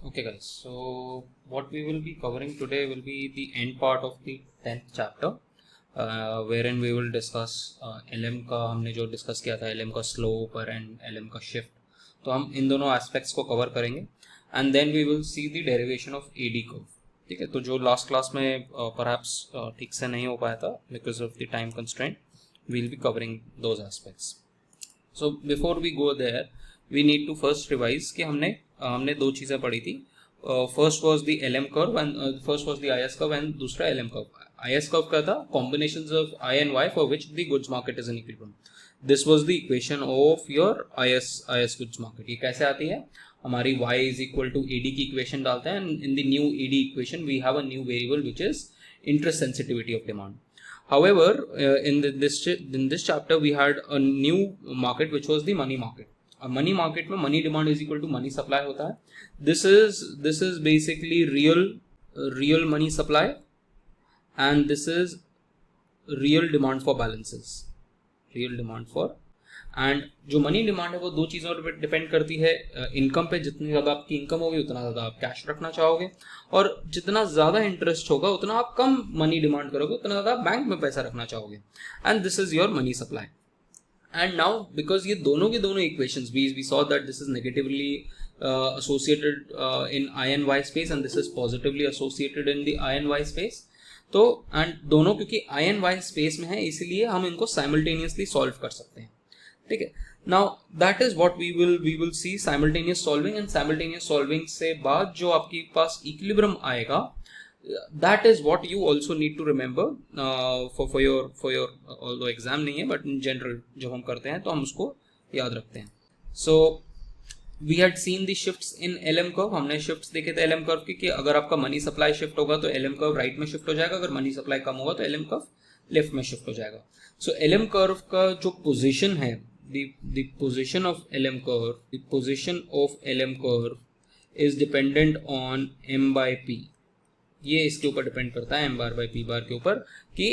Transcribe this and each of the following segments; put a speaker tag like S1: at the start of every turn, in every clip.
S1: Okay guys, so what we will be covering today will be the end part of the 10th chapter, wherein we will discuss LM का हमने जो discuss किया था LM का slope and LM का shift, तो हम इन दोनों एस्पेक्ट्स को कवर करेंगे and then we will see the derivation of AD curve. ठीक है, तो जो लास्ट क्लास में परहैप्स ठीक से नहीं हो पाया था because of the time constraint, we will be covering those aspects. So before we go there we need to first revise कि हमने दो चीज़ें पढ़ी थी. First was the LM curve and first was the IS curve and दूसरा LM curve. IS curve का था combinations of I and Y for which the goods market is in equilibrium. This was the equation of your IS goods market. ये कैसे आती है? हमारी Y is equal to AD की equation डालते हैं and in the new AD equation we have a new variable which is interest sensitivity of demand. However, in this chapter we had a new market which was the money market. A money market में money demand is equal to money supply होता है. This is basically real money supply and this is real demand for balances. Real demand for and जो money demand है वो दो चीज़ों पर depend करती है. इनकम पे, जितनी ज़्यादा आपकी इनकम होगी उतना ज़्यादा आप कैश रखना चाहोगे, और जितना ज़्यादा इंटरेस्ट होगा उतना आप कम मनी डिमांड करोगे, उतना ज़्यादा आप बैंक में पैसा रखना चाहोगे. And this is your money supply. And now because ये दोनों के दोनों equations we saw that this is negatively associated in I and Y space and this is positively associated in the I and Y space. तो and दोनों क्योंकि I and Y space में है इसलिए हम इनको साइमल्टेनियसली सॉल्व कर सकते हैं. ठीक है, now that is what we will see simultaneous solving. And simultaneous solving से बाद जो आपके पास इक्विलिब्रियम आएगा, that is what you also need to remember for your although exam नहीं है बट इन जनरल जब हम करते हैं तो हम उसको याद रखते हैं. So we had seen the shifts in LM curve. हमने शिफ्ट्स देखे थे LM कर्व की कि अगर आपका मनी सप्लाई शिफ्ट होगा तो LM कर्व राइट में शिफ्ट हो जाएगा, अगर मनी सप्लाई कम होगा तो LM कर्व लेफ्ट में शिफ्ट हो जाएगा. सो LM कर्व का जो पोजीशन है, the position of LM curve is dependent on M by P. ये इसके ऊपर डिपेंड करता है M bar by P bar के ऊपर कि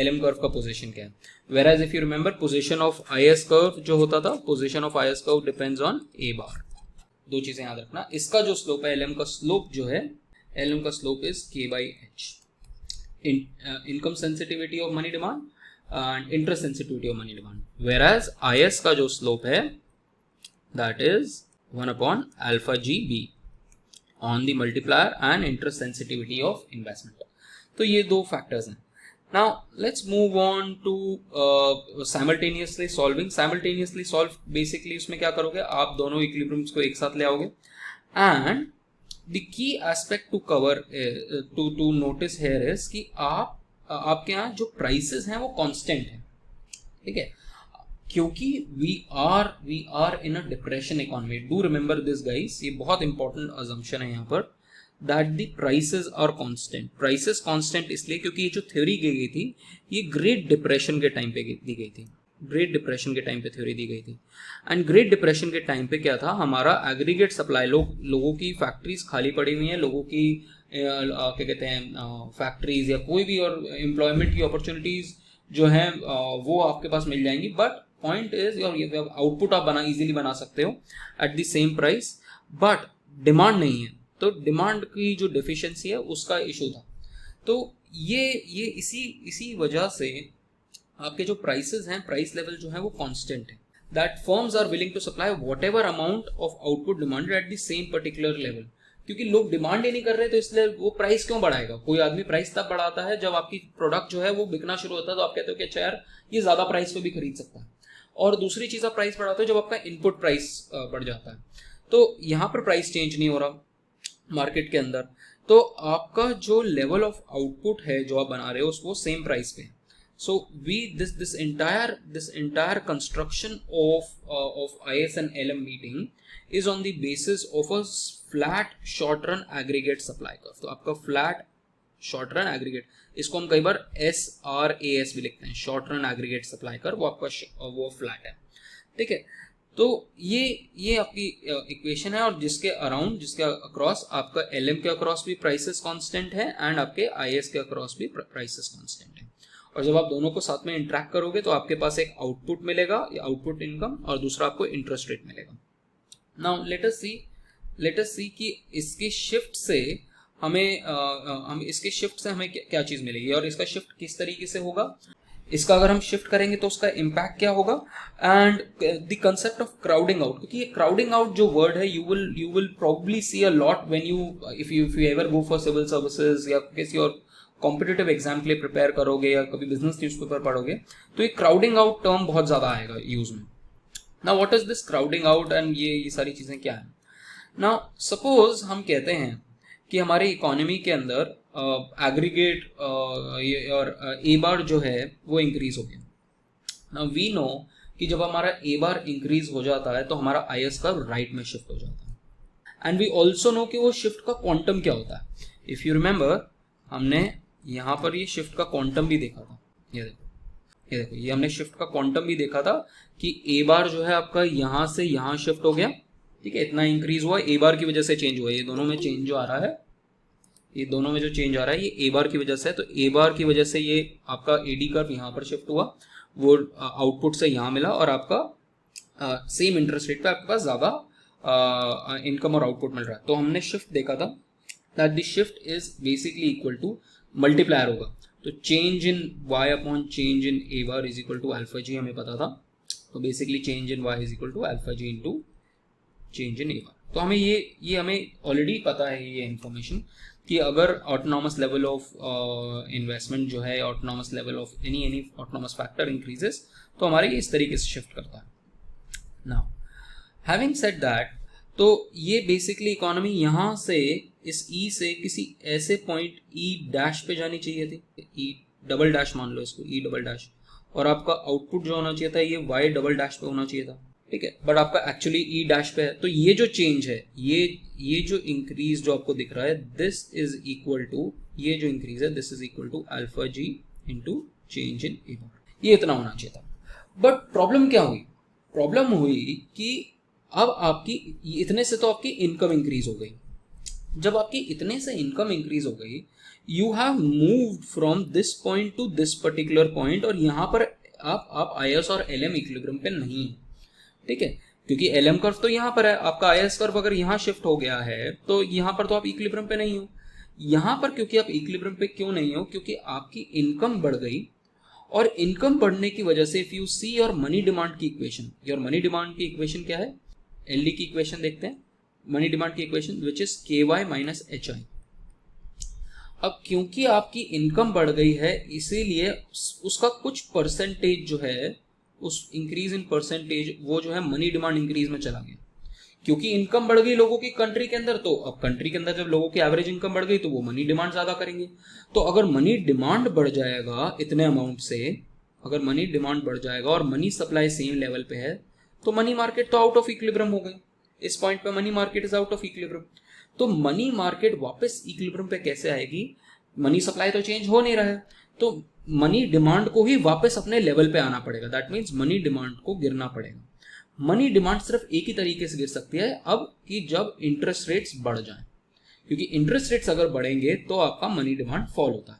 S1: LM कर्व का पोजीशन क्या है. Whereas if you remember position of IS curve जो होता था, position of IS curve depends on A bar. दो चीजें याद रखना. इसका जो स्लोप है LM का स्लोप जो है, LM का slope is K by H. Income sensitivity of money demand and interest sensitivity of money demand. Whereas IS का जो slope है that is 1 upon alpha GB on the multiplier and interest sensitivity of investment. तो ये दो factors हैं. Now let's move on to simultaneously solving. Simultaneously solve basically उसमें क्या करोगे, आप दोनों equilibriums को एक साथ ले आओगे and the key aspect to cover to notice here is कि आपके यहाँ जो प्राइसेस हैं वो कांस्टेंट हैं. ठीक है, क्योंकि we are in a depression economy. Do remember this guys, ये बहुत इंपॉर्टेंट अजम्पशन है यहाँ पर, that the prices are constant. Prices constant इसलिए क्योंकि ये जो थ्योरी दी गई थी ये ग्रेट डिप्रेशन के टाइम पे दी गई थी. ग्रेट डिप्रेशन के टाइम पे थ्योरी दी गई थी. एंड ग्रेट डिप्रेशन के टाइम पे क्या था, हमारा एग्रीगेट सप्लाई, लोगों की फैक्ट्रीज खाली पड़ी हुई हैं, लोगों की क्या कहते हैं फैक्ट्रीज या कोई भी और एम्प्लॉयमेंट की अपॉर्चुनिटीज जो हैं वो आपके पास मिल जाएंगी. But point is your output आप इजीली बना सकते हो eight the same price, but demand नहीं है. तो डिमांड की जो डेफिशिएंसी है उसका इशू था. तो ये इसी वजह से आपके जो प्राइसेस हैं, प्राइस लेवल जो है वो कांस्टेंट है. That firms are willing to supply whatever amount of output demanded at the same particular level. क्योंकि लोग डिमांड ही नहीं कर रहे तो इसलिए वो प्राइस क्यों बढ़ाएगा. कोई आदमी प्राइस तब बढ़ाता है जब आपकी प्रोडक्ट जो है वो बिकना शुरू होता है, तो आप कहते हो कि अच्छा यार ये ज्यादा प्राइस पे भी खरीद सकता है. और दूसरी चीज आप प्राइस बढ़ाते हो जब आपका इनपुट प्राइस बढ़ जाता है. तो यहाँ पर प्राइस चेंज नहीं हो रहा मार्केट के अंदर, तो आपका जो लेवल ऑफ आउटपुट है जो आप बना रहे हो वो सेम प्राइस पे है. So this entire construction of IS and LM meeting is on the basis of a flat short run aggregate supply curve. तो आपका flat short run aggregate, इसको हम कई बार SRAS भी लिखते हैं, short run aggregate supply curve, वो आपका वो flat है. ठीक है, तो ये आपकी इक्वेशन है और जिसके अक्रॉस आपका LM के अक्रॉस भी प्राइसेस कांस्टेंट है एंड आपके IS के अक्रॉस भी प्राइसेस कांस्टेंट है. और जब आप दोनों को साथ में इंटरैक्ट करोगे तो आपके पास एक आउटपुट मिलेगा, आउटपुट इनकम, और दूसरा आपको इंटरेस्ट रेट मिलेगा. नाउ लेट अस सी लेट अस सी कि इसके शिफ्ट से हम इसके शिफ्ट से हमें क्या चीज मिलेगी और इसका शिफ्ट किस तरीके से होगा, इसका अगर हम शिफ्ट करेंगे तो उसका इम्पैक्ट क्या होगा, and the concept of crowding out, क्योंकि ये क्राउडिंग आउट जो वर्ड है you will probably see a lot when you if you ever go for civil services या किसी और कॉम्पिटिटिव एग्जाम के लिए प्रिपेयर करोगे या कभी बिजनेस न्यूज़पेपर पढ़ोगे तो ये क्राउडिंग आउट टर्म बहुत ज्यादा आएगा यूज में। Now what is this crowding out and ये सारी चीजें क्या है। नाउ सपोज हम कहते हैं कि हमारी इकोनॉमी के अंदर एग्रीगेट और ए बार जो है वो इंक्रीज हो गया। नाउ वी नो कि जब हमारा ए बार इंक्रीज हो जाता है तो हमारा आई एस कर्व राइट में शिफ्ट हो जाता है एंड वी ऑल्सो नो कि वो शिफ्ट का क्वांटम क्या होता है। इफ यू रिमेंबर हमने यहाँ पर ये शिफ्ट का क्वांटम भी देखा था, ये देखो ये हमने शिफ्ट का क्वांटम भी देखा था कि ए बार जो है आपका यहाँ से यहाँ शिफ्ट हो गया, ठीक है, इतना इंक्रीज हुआ, ए बार की वजह से चेंज हुआ। ये दोनों में चेंज जो आ रहा है, ये दोनों में जो चेंज आ रहा है ये ए बार की वजह से है। तो ए बार की वजह से ये आपका एडी कर्व यहाँ पर शिफ्ट हुआ, वो आउटपुट से यहाँ मिला और आपका सेम इंटरेस्ट रेट पे आपके पास ज़्यादा इनकम और आउटपुट मिल रहा है। तो हमने शिफ्ट देखा था that the shift is basically equal to multiplier होगा, तो change in y upon change in A bar is equal to alpha G, हमें पता था। तो basically change in y is equal to alpha G into change in A bar. तो हमें ये हमें ऑलरेडी पता है ये इन्फॉर्मेशन कि अगर ऑटोनॉमस लेवल ऑफ इन्वेस्टमेंट जो है, autonomous level of any autonomous factor increases तो हमारे ये इस तरीके से शिफ्ट करता है। नाउ हैविंग सेड दैट, तो ये बेसिकली इकोनॉमी यहाँ से इस ई से किसी ऐसे पॉइंट ई डैश पे जानी चाहिए थी, ई डबल डैश मान लो इसको, ई डबल डैश, और आपका आउटपुट जो होना चाहिए था ये वाई डबल डैश पे होना चाहिए था, ठीक है, बट आपका एक्चुअली ई डैश पे है। तो ये जो चेंज है, ये जो इंक्रीज जो आपको दिख रहा है, दिस इज इक्वल टू, ये जो इंक्रीज है this is equal to alpha G into change in A bar, ये इतना होना चाहिए था। बट प्रॉब्लम क्या हुई, प्रॉब्लम हुई कि अब आपकी इतने से तो आपकी इनकम इंक्रीज हो गई। जब आपकी इतने से इनकम इंक्रीज हो गई, you have moved from this point two this particular point, और यहाँ पर आप आई एस और एल एम इक्विलिब्रियम पे नहीं है, ठीक है, क्योंकि एल एम कर्व तो यहाँ पर है, आपका आई एस कर्व अगर यहाँ शिफ्ट हो गया है तो यहाँ पर तो आप इक्विलिब्रियम पे नहीं हो। यहाँ पर क्योंकि आप इक्विलिब्रियम पे क्यों नहीं हो, क्योंकि आपकी इनकम बढ़ गई, और इनकम बढ़ने की वजह से if you see your money demand की इक्वेशन, योर मनी डिमांड की इक्वेशन क्या है, एल डी की इक्वेशन देखते हैं, मनी डिमांड की इक्वेशन विच इज के वाई माइनस एच आई। अब क्योंकि आपकी इनकम बढ़ गई है इसीलिए उसका कुछ परसेंटेज जो है, उस इंक्रीज इन परसेंटेज वो जो है मनी डिमांड इंक्रीज में चला गया, क्योंकि इनकम बढ़ गई लोगों की कंट्री के अंदर। तो अब कंट्री के अंदर जब लोगों की एवरेज इनकम बढ़ गई तो वो मनी डिमांड ज्यादा करेंगे। तो अगर मनी डिमांड बढ़ जाएगा इतने अमाउंट से, अगर मनी डिमांड बढ़ जाएगा और मनी सप्लाई सेम लेवल पे है तो मनी मार्केट तो आउट ऑफ इक्विलिब्रियम हो गई। इस पॉइंट पे money market is out of equilibrium. तो मनी मार्केट वापस इक्विलिब्रियम पे कैसे आएगी, मनी सप्लाई तो चेंज हो नहीं रहा है, तो मनी डिमांड को ही वापस अपने लेवल पे आना पड़ेगा। दैट मीन्स मनी डिमांड को गिरना पड़ेगा। मनी डिमांड सिर्फ एक ही तरीके से गिर सकती है अब, कि जब इंटरेस्ट रेट्स बढ़ जाएं, क्योंकि इंटरेस्ट रेट्स अगर बढ़ेंगे तो आपका मनी डिमांड फॉल होता है।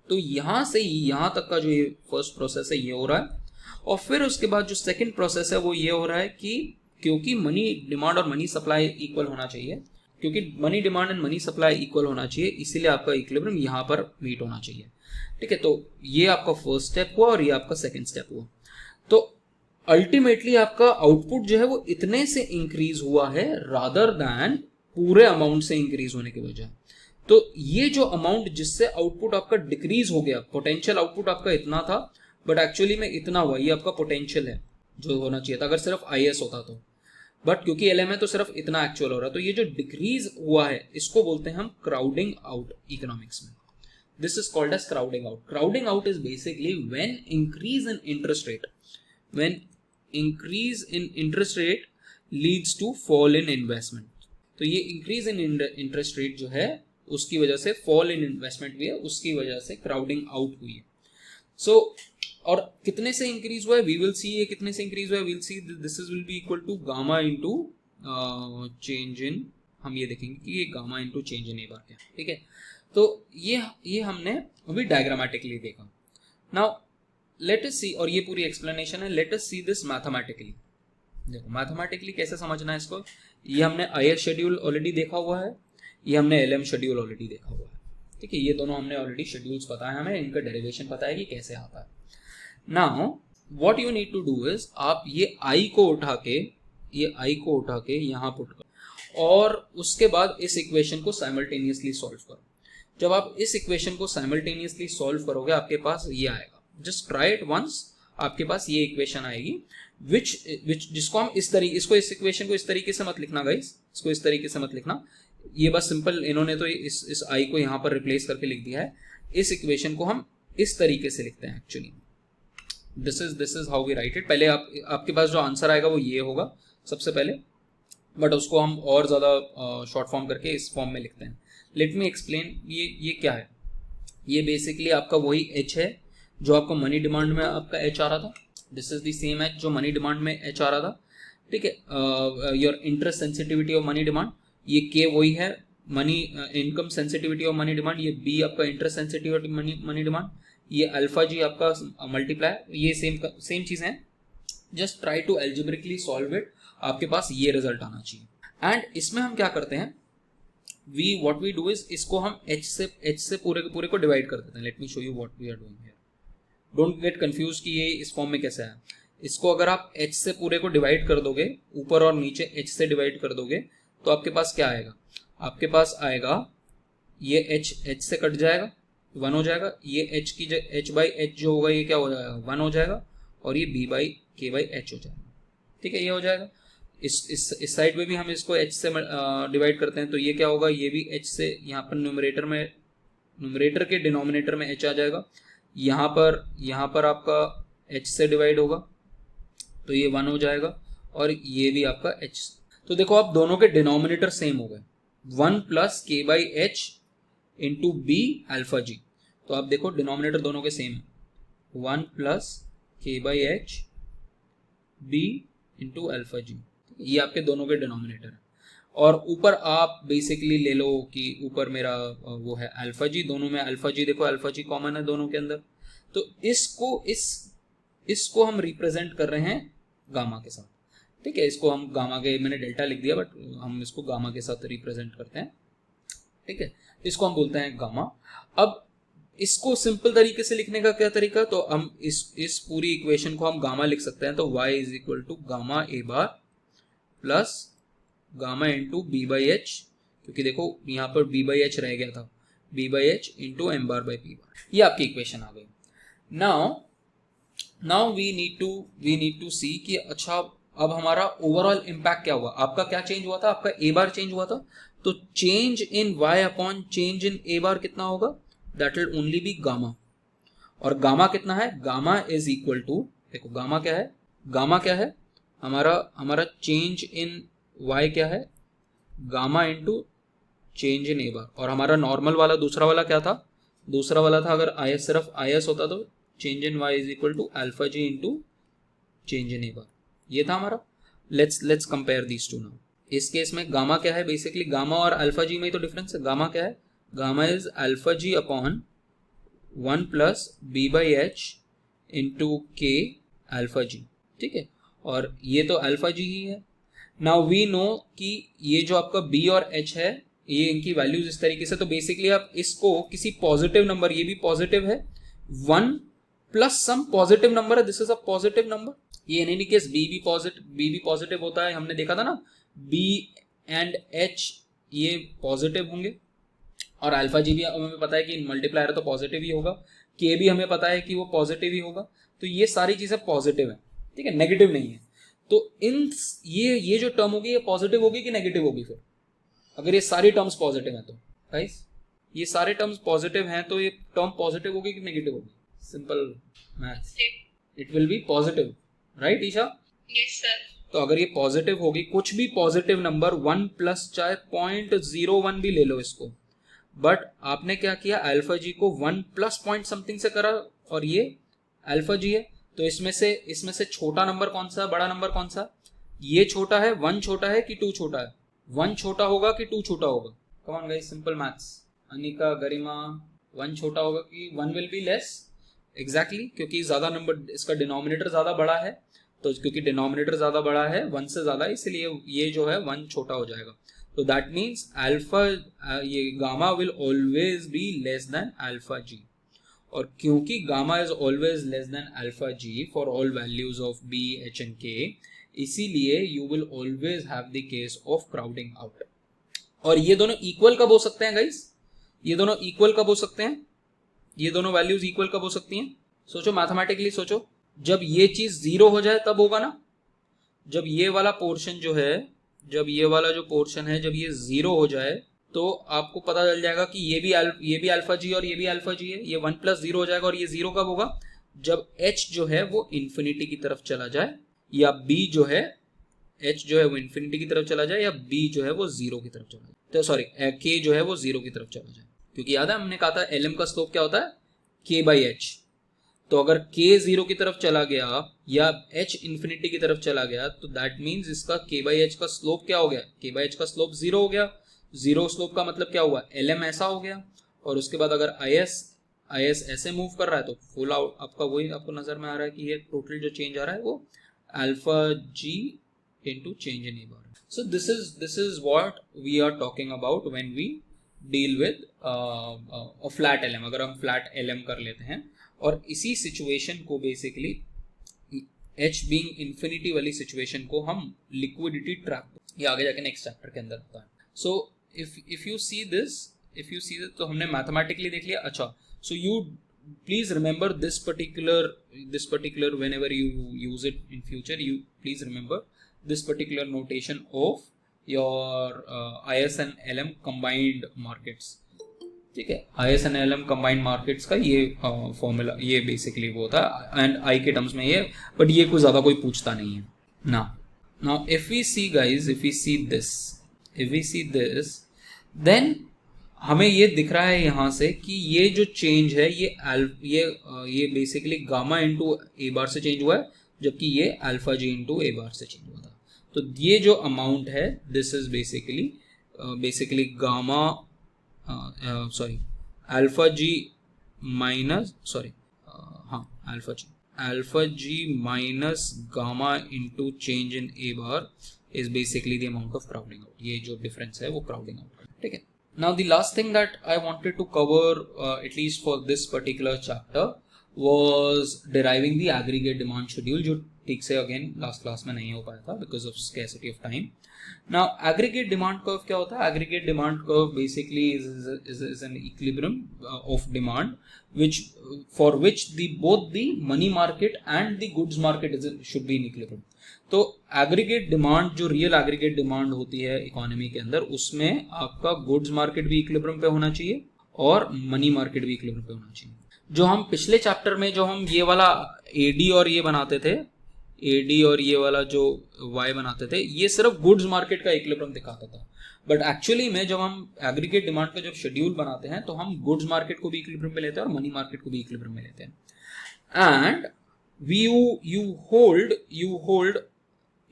S1: तो यहां से यहां तक का जो ये फर्स्ट प्रोसेस है ये हो रहा है, और फिर उसके बाद जो सेकंड प्रोसेस है वो ये हो रहा है कि क्योंकि मनी डिमांड और मनी सप्लाई इक्वल होना चाहिए, क्योंकि money demand and money supply equal होना चाहिए, इसीलिए आपका इक्विलिब्रियम यहाँ पर मीट होना चाहिए, ठीक है। तो ये आपका फर्स्ट स्टेप हुआ और ये आपका सेकंड स्टेप हुआ। तो अल्टीमेटली आपका आउटपुट जो है वो इतने से इंक्रीज हुआ है रादर दैन पूरे अमाउंट से इंक्रीज होने की वजह। तो ये जो अमाउंट जिससे आउटपुट आपका डिक्रीज हो गया, पोटेंशियल आउटपुट आपका इतना था बट एक्चुअली में इतना हुआ, ये आपका पोटेंशियल है जो होना चाहिए था अगर सिर्फ आईएस होता तो, बट क्योंकि एलएम है तो सिर्फ इतना एक्चुअल हो रहा है। तो ये जो डिक्रीज हुआ है इसको बोलते हैं हम क्राउडिंग आउट इकोनॉमिक्स में। This is called as crowding out. Crowding out is basically when increase in interest rate, when increase in interest rate leads to fall in investment. तो ये इंक्रीज इन इंटरेस्ट रेट जो है उसकी वजह से fall in investment भी है, उसकी वजह से क्राउडिंग आउट हुई है। सो और कितने से इंक्रीज हुआ है, वी विल सी ये कितने से इंक्रीज हुआ है, we'll see this is will be equal to gamma into change in, हम ये देखेंगे कि ये gamma into change in A bar क्या, ठीक है। तो ये हमने अभी डायग्रामेटिकली देखा। नाउ लेट अस सी, और ये पूरी एक्सप्लेनेशन है, let us see this mathematically. देखो मैथमेटिकली कैसे समझना है इसको, ये हमने IS शेड्यूल ऑलरेडी देखा हुआ है, ये हमने LM शेड्यूल ऑलरेडी देखा हुआ है, ठीक है, ये दोनों हमने ऑलरेडी शेड्यूल्स पता है, हमें इनका डेरिवेशन पता है कि कैसे आता है। Now what you need to do is, आप ये I को उठा के यहाँ पुट करो और उसके बाद इस इक्वेशन को साइमल्टेनियसली सॉल्व करो। जब आप इस इक्वेशन को साइमल्टेनियसली सॉल्व करोगे आपके पास ये आएगा, जस्ट ट्राई इट वंस, आपके पास ये इक्वेशन आएगी विच जिसको हम इस इक्वेशन को इस तरीके से मत लिखना गाइस, इसको इस तरीके से मत लिखना, ये बस सिंपल इन्होंने तो इस I को यहाँ पर रिप्लेस करके लिख दिया है। इस इक्वेशन को हम इस तरीके से लिखते हैं actually, this is how we write it. पहले आपके पास जो आंसर आएगा वो ये होगा सबसे पहले, बट उसको हम और ज़्यादा शॉर्ट फॉर्म करके इस फॉर्म में लिखते हैं। लेट मी एक्सप्लेन, ये क्या है, ये बेसिकली आपका वही H है जो आपको मनी डिमांड में आपका H आ रहा था, this is the same H जो मनी डिमांड में H आ रहा था, ठीक है, your interest sensitivity of money demand, ये K वही है money income sensitivity of money demand, ये B आपका इंटरेस्ट सेंसिटिविटी मनी डिमांड, ये अल्फा जी आपका मल्टीप्लाई, ये सेम चीज़ है, just try to algebraically solve it, आपके पास ये रिजल्ट आना चाहिए। एंड इसमें हम क्या करते हैं, व्हाट वी डू इज, इसको हम H से पूरे के पूरे को डिवाइड कर देते हैं। Let me show you what we are doing here, don't get confuse कि ये इस फॉर्म में कैसे है। इसको अगर आप H से पूरे को डिवाइड कर दोगे, ऊपर और नीचे H से डिवाइड कर दोगे, तो आपके पास क्या आएगा, आपके पास आएगा ये H से कट जाएगा, 1 हो जाएगा, ये H की H बाई H जो होगा ये क्या हो जाएगा, 1 हो जाएगा, और ये B by K by H हो जाएगा, ठीक है, ये हो जाएगा। इस साइड में भी हम इसको H से डिवाइड करते हैं, तो ये क्या होगा, ये भी H से, यहाँ पर न्यूमरेटर के डिनोमिनेटर में H आ जाएगा, यहाँ पर आपका H से डिवाइड होगा तो ये 1 हो जाएगा, और ये भी आपका H। तो देखो आप दोनों के डिनोमिनेटर सेम हो गए, 1 plus K by H into B alpha G, तो आप देखो डिनोमिनेटर दोनों के सेम है, 1 plus K by H B into alpha G, ये आपके दोनों के डिनोमिनेटर है। और ऊपर आप बेसिकली ले लो कि ऊपर मेरा वो है अल्फा जी, दोनों में अल्फा जी, देखो अल्फा जी कॉमन है दोनों के अंदर, तो इसको हम रिप्रेजेंट कर रहे हैं गामा के साथ, ठीक है, इसको हम गामा के, मैंने डेल्टा लिख दिया बट हम इसको गामा के साथ रिप्रेजेंट करते हैं, ठीक है, इसको हम बोलते हैं गामा। अब इसको सिंपल तरीके से लिखने का क्या तरीका, तो हम इस पूरी इक्वेशन को हम गामा लिख सकते हैं, तो y is equal to gamma A bar plus gamma into B by H, क्योंकि देखो यहाँ पर बी बाई एच रह गया था, B by H into M bar by P bar, ये आपकी इक्वेशन आ गई। Now we need to see कि अच्छा अब हमारा ओवरऑल इम्पैक्ट क्या हुआ, आपका क्या चेंज हुआ था, आपका ए बार चेंज हुआ था, तो change in y upon change in A bar कितना होगा, that will only be gamma, और गामा कितना है, गामा इज इक्वल टू, देखो गामा क्या है, हमारा चेंज इन y क्या है, gamma into change in A bar, और हमारा नॉर्मल वाला दूसरा वाला क्या था, दूसरा वाला था अगर IS सिर्फ IS होता तो change in y is equal to alpha G into change in A bar, ये था हमारा। Let's compare these two now. इस केस में गामा क्या है, बेसिकली गामा और अल्फा जी में तो डिफरेंस है, गामा क्या है, gamma is alpha G upon 1 plus B by H into K alpha G, ठीक है, और ये तो अल्फा जी ही है। नाउ वी नो कि ये जो आपका b और h है ये इनकी वैल्यूज इस तरीके से, तो बेसिकली आप इसको किसी पॉजिटिव नंबर, ये भी पॉजिटिव है, 1 प्लस सम पॉजिटिव नंबर है, this is a positive number, ये इन एनी केस b भी पॉजिटिव होता है, हमने देखा था ना, b एंड h ये पॉजिटिव होंगे, और अल्फा जी भी हमें पता है कि मल्टीप्लायर है तो पॉजिटिव ही होगा, k भी हमें पता है कि वो पॉजिटिव ही होगा, तो ये सारी चीजें पॉजिटिव है, ठीक है, नेगेटिव नहीं है। तो इन ये जो टर्म होगी ये पॉजिटिव होगी कि नेगेटिव होगी, फिर अगर ये सारी टर्म्स पॉजिटिव हैं तो गाइस, ये सारे टर्म्स पॉजिटिव हैं तो ये टर्म पॉजिटिव होगी कि नेगेटिव होगी, simple maths, it will be positive, right Isha?
S2: Yes sir.
S1: तो अगर ये पॉजिटिव होगी, कुछ भी पॉजिटिव नंबर 1 प्लस चाहे 0.01 भी ले लो इसको, बट आपने क्या किया, अल्फा जी को 1 प्लस पॉइंट समथिंग से करा, और ये अल्फा जी है, तो इसमें से छोटा नंबर कौन सा, बड़ा नंबर कौन सा, ये छोटा है, 1 छोटा है कि 2 छोटा है, 1 छोटा होगा कि 2 छोटा होगा, come on guys, simple maths, Anika, Garima, 1 छोटा होगा कि 1 विल बी लेस, एग्जैक्टली, क्योंकि ज्यादा नंबर, इसका डिनोमिनेटर ज्यादा बड़ा है, तो क्योंकि डिनोमिनेटर ज़्यादा बड़ा है 1 से ज़्यादा, इसलिए ये जो है 1 छोटा हो जाएगा। तो दैट मीन्स अल्फा, ये gamma will always be less than alpha G, और क्योंकि gamma is always less than alpha G for all values of B, H and K, इसीलिए you will always have the case of crowding out. और ये दोनों equal कब हो सकते हैं गाइस? ये दोनों इक्वल कब हो सकते हैं? ये दोनों वैल्यूज इक्वल कब हो सकती हैं? सोचो, मैथमेटिकली सोचो, जब ये चीज 0 हो जाए तब होगा ना। जब ये वाला पोर्शन जो है, जब ये वाला जो पोर्शन है, जब ये 0 हो जाए तो आपको पता चल जाएगा कि ये भी अल्फा जी और ये भी अल्फा जी है। ये 1 + 0 हो जाएगा, और ये 0 कब होगा? जब h जो है वो इन्फिनिटी की तरफ चला जाए, या b जो है, h जो है वो इन्फिनिटी की तरफ चला जाए, या b जो है वो 0 की तरफ चला जाए। तो सॉरी, k जो है वो 0 की तरफ चला जाए, क्योंकि याद है हमने कहा था lm का स्लोप क्या होता है? k/h। तो अगर k 0 की तरफ चला गया या h इन्फिनिटी की तरफ चला गया, तो दैट मीन्स इसका k/h का स्लोप क्या हो गया? k/h का स्लोप 0 हो गया। 0 स्लोप का मतलब क्या हुआ? lm ऐसा हो गया। और उसके बाद अगर is ऐसे मूव कर रहा है तो फुल आउट आपका वही आपको नजर में आ रहा है कि ये टोटल जो चेंज आ रहा है वो alpha G into change in A bar. So this is what we are talking about when we deal with flat lm। अगर हम फ्लैट lm कर लेते हैं, और इसी सिचुएशन को बेसिकली h बीइंग इन्फिनिटी वाली सिचुएशन को हम लिक्विडिटी ट्रैप, ये आगे जाके नेक्स्ट चैप्टर के अंदर होता है। सो if you see this तो हमने मैथमेटिकली देख लिया। अच्छा, so you please remember this particular whenever you use it in future, you please remember this particular notation of your IS and LM combined markets। ठीक है, IS and LM combined markets का ये formula, ये basically वो होता है, and I के terms में ये, बट ये कुछ ज़्यादा कोई पूछता नहीं है ना। Now if we see guys, if we see this then हमें ये दिख रहा है यहाँ से कि ये जो चेंज है ये बेसिकली गामा इंटू ए बार से चेंज हुआ है, जबकि ये अल्फा जी इंटू ए बार से चेंज हुआ था। तो ये जो अमाउंट है this is basically gamma sorry alpha G minus alpha G minus gamma into change in A bar is basically the amount of crowding out. ये जो डिफरेंस है वो क्राउडिंग आउट है, ठीक है। Now the last thing that I wanted to cover at least for this particular chapter was deriving the aggregate demand schedule, जो ठीक से again last class में नहीं हो पाया था because of scarcity of time. Now aggregate demand curve क्या होता है? Aggregate demand curve basically is an equilibrium of demand for which both the money market and the goods market should be in equilibrium. तो aggregate demand, जो real aggregate demand होती है economy के अंदर, उसमें आपका गुड्स मार्केट भी equilibrium पे होना चाहिए और मनी मार्केट भी इक्विलिब्रियम पे होना चाहिए। जो हम पिछले चैप्टर में जो हम ये वाला एडी और ये बनाते थे, एडी और ये वाला जो वाई बनाते थे, ये सिर्फ गुड्स मार्केट का इक्विलिब्रियम दिखाता था। बट एक्चुअली में जब हम एग्रीगेट डिमांड का जब शेड्यूल बनाते हैं तो हम गुड्स मार्केट को भी इक्विलिब्रियम में लेते हैं और मनी मार्केट को भी इक्विलिब्रियम में लेते हैं। And you hold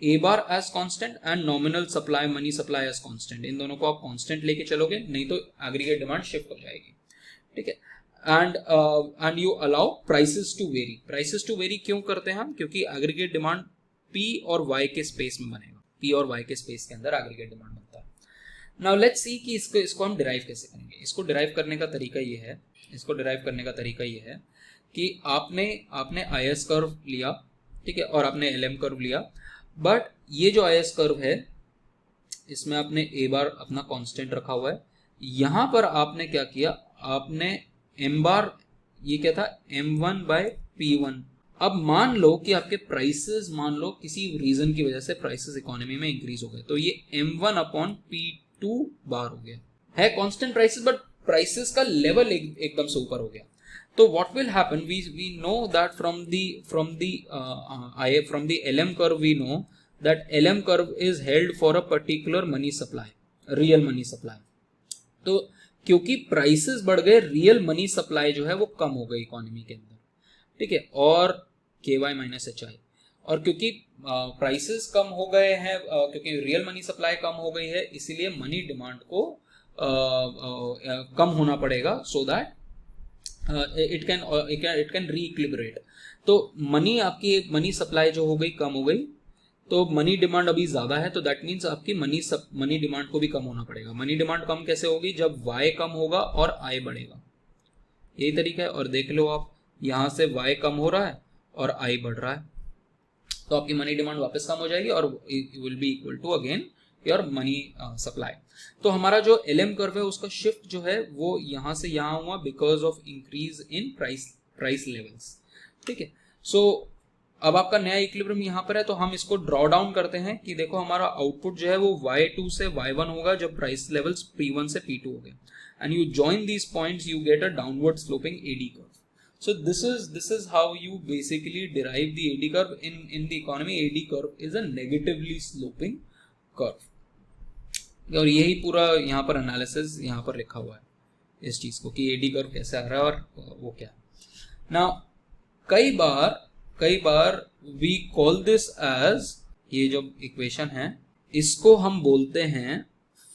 S1: A bar as constant and nominal supply, money supply as constant. इन दोनों को आप कांस्टेंट लेके चलोगे, नहीं तो एग्रीगेट डिमांड शिफ्ट हो जाएगी, ठीक है। And you allow prices to vary. Prices to vary क्यों करते हैं हम? क्योंकि एग्रीगेट डिमांड पी और वाई के स्पेस में बनेगा, पी और वाई के स्पेस के अंदर एग्रीगेट डिमांड बनता है। नाउ लेट्स सी कि इसको हम डिराइव कैसे करेंगे। इसको डिराइव करने का तरीका ये है कि आपने IS कर्व लिया, ठीक है, और आपने LM कर्व लिया, बट ये जो IS कर्व है इसमें आपने ए बार अपना कांस्टेंट रखा हुआ है। यहां पर आपने क्या किया, आपने एम बार, ये क्या था, M1/P1। अब मान लो कि आपके प्राइसेस, मान लो किसी रीजन की वजह से प्राइसेस इकोनॉमी में इंक्रीज हो गए, तो ये M1/P2 बार हो गया है कांस्टेंट प्राइसेस, बट प्राइसेस का लेवल एकदम से ऊपर हो गया। तो what will happen, we know that from the LM curve we know that LM curve is held for a particular money supply, real money supply। तो क्योंकि प्राइसेस बढ़ गए, रियल मनी सप्लाई जो है वो कम हो गई इकोनॉमी के अंदर, ठीक है, और KY माइनस HI। और क्योंकि प्राइसेस कम हो गए हैं, क्योंकि रियल मनी सप्लाई कम हो गई है, इसीलिए मनी डिमांड को कम होना पड़ेगा, सो दैट इट कैन रीइक्लिब्रेट। तो मनी सप्लाई जो हो गई कम हो गई, तो मनी डिमांड अभी ज्यादा है, तो दैट मीन्स आपकी मनी डिमांड को भी कम होना पड़ेगा। मनी डिमांड कम कैसे होगी? जब y कम होगा और I बढ़ेगा, यही तरीका है। और देख लो आप, यहाँ से y कम हो रहा है और I बढ़ रहा है, तो आपकी मनी डिमांड वापस कम हो जाएगी और will be equal to again your money supply. तो हमारा जो LM कर्व है उसका शिफ्ट जो है वो यहाँ से यहाँ हुआ because of increase in price levels. ठीक है, सो अब आपका नया इक्विलिब्रियम यहाँ पर है, तो हम इसको ड्रॉ डाउन करते हैं कि देखो हमारा आउटपुट जो है वो y2 से y1 होगा जब प्राइस लेवल्स P1 से P2 हो गए, and you join these points, you get a downward sloping AD curve. So this is how you basically derive the AD curve in the economy. AD curve is a negatively sloping curve, और यही पूरा यहाँ पर analysis यहाँ पर लिखा हुआ है इस चीज को कि AD कर्व कैसे आ रहा है और वो क्या। Now कई बार we call this as, ये जो इक्वेशन है इसको हम बोलते हैं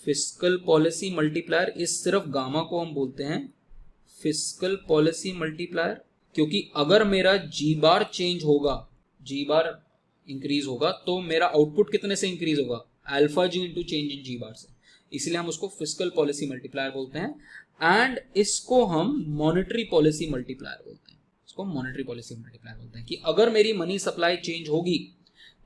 S1: फिस्कल पॉलिसी मल्टीप्लायर। इस सिर्फ गामा को हम बोलते हैं फिस्कल पॉलिसी मल्टीप्लायर, क्योंकि अगर मेरा G बार चेंज होगा, G बार इंक्रीज होगा, तो मेरा आउटपुट कितने से इंक्रीज होगा? अल्फा G इंटू चेंज इन G बार से, इसलिए हम उसको फिस्कल पॉलिसी मल्टीप्लायर बोलते हैं। एंड इसको हम मॉनेटरी पॉलिसी मल्टीप्लायर बोलते हैं, इसको मॉनेटरी पॉलिसी मल्टीप्लायर बोलते हैं कि अगर मेरी मनी सप्लाई चेंज होगी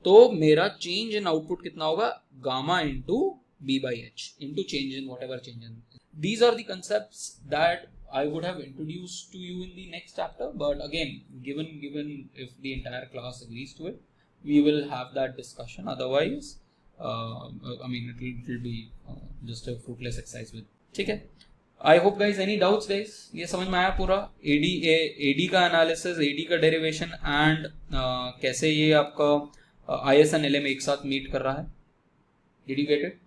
S1: तो मेरा चेंज इन आउटपुट कितना होगा? Gamma into B/H into change in whatever change in. These are the concepts that I would have introduced to you in the next chapter, but again, given if the entire class agrees to it, we will have that discussion. Otherwise, I mean, it will be just a fruitless exercise with. ठीक है? I hope guys, any doubts guys? ये समझ में आया पूरा AD का analysis, AD का derivation and कैसे ये आपका IS and LM एक साथ meet कर रहा है? Did you get it?